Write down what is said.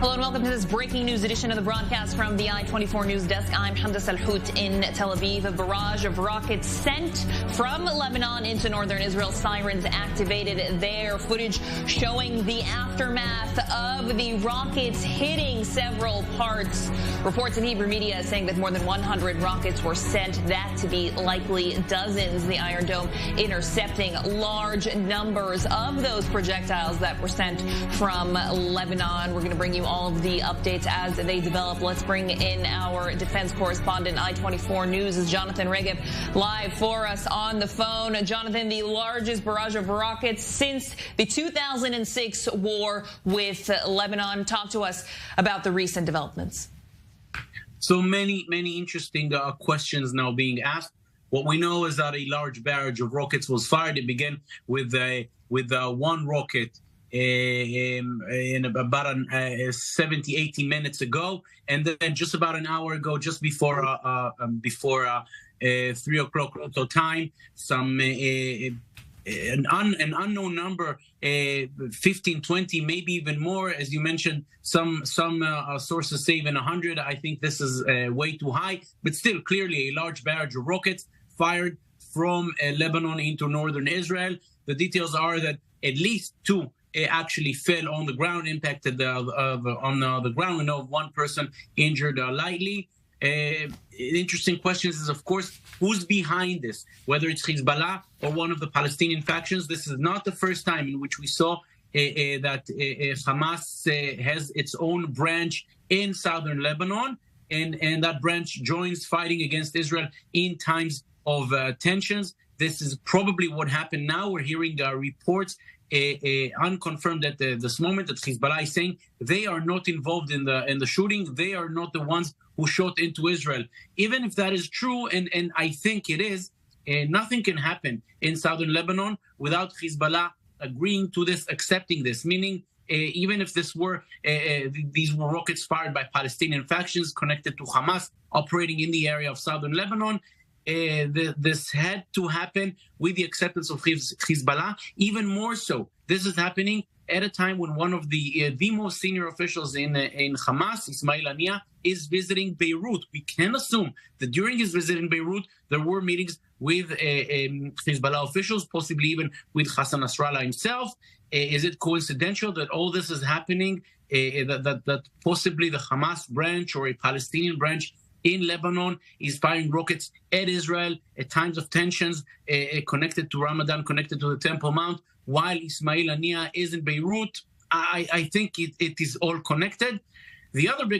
Hello and welcome to this breaking news edition of the broadcast from the I-24 News Desk. I'm Hamda Salhout in Tel Aviv. A barrage of rockets sent from Lebanon into northern Israel. Sirens activated there. Footage showing the aftermath of the rockets hitting several parts. Reports in Hebrew media saying that more than 100 rockets were sent. That to be likely dozens. The Iron Dome intercepting large numbers of those projectiles that were sent from Lebanon. We're going to bring you all of the updates as they develop. Let's bring in our defense correspondent, I-24 News, is Jonathan Regev, live for us on the phone. Jonathan, the largest barrage of rockets since the 2006 war with Lebanon. Talk to us about the recent developments. So many interesting questions now being asked. What we know is that a large barrage of rockets was fired. It began with one rocket in about 70-80 minutes ago, and then just about an hour ago, just before 3 o'clock local time, an unknown number, 15, 20, maybe even more, as you mentioned. Some sources say even 100. I think this is way too high, but still clearly a large barrage of rockets fired from Lebanon into northern Israel. The details are that at least two actually fell on the ground, impacted on the ground. We know of one person injured lightly. Interesting questions is, of course, who's behind this, whether it's Hezbollah or one of the Palestinian factions. This is not the first time in which we saw that Hamas has its own branch in southern Lebanon, and that branch joins fighting against Israel in times of tensions. This is probably what happened now. We're hearing reports unconfirmed at this moment that Hezbollah is saying they are not involved in the shooting. They are not the ones who shot into Israel. Even if that is true, and I think it is, nothing can happen in southern Lebanon without Hezbollah agreeing to this, accepting this. Meaning, even if these were rockets fired by Palestinian factions connected to Hamas operating in the area of southern Lebanon, this had to happen with the acceptance of Hezbollah. Even more so, this is happening at a time when one of the most senior officials in Hamas, Ismail Haniyeh, is visiting Beirut. We can assume that during his visit in Beirut, there were meetings with Hezbollah officials, possibly even with Hassan Nasrallah himself. Is it coincidental that all this is happening, that possibly the Hamas branch or a Palestinian branch in Lebanon is firing rockets at Israel at times of tensions connected to Ramadan, connected to the Temple Mount, while Ismail Haniyeh is in Beirut? I think it is all connected. The other big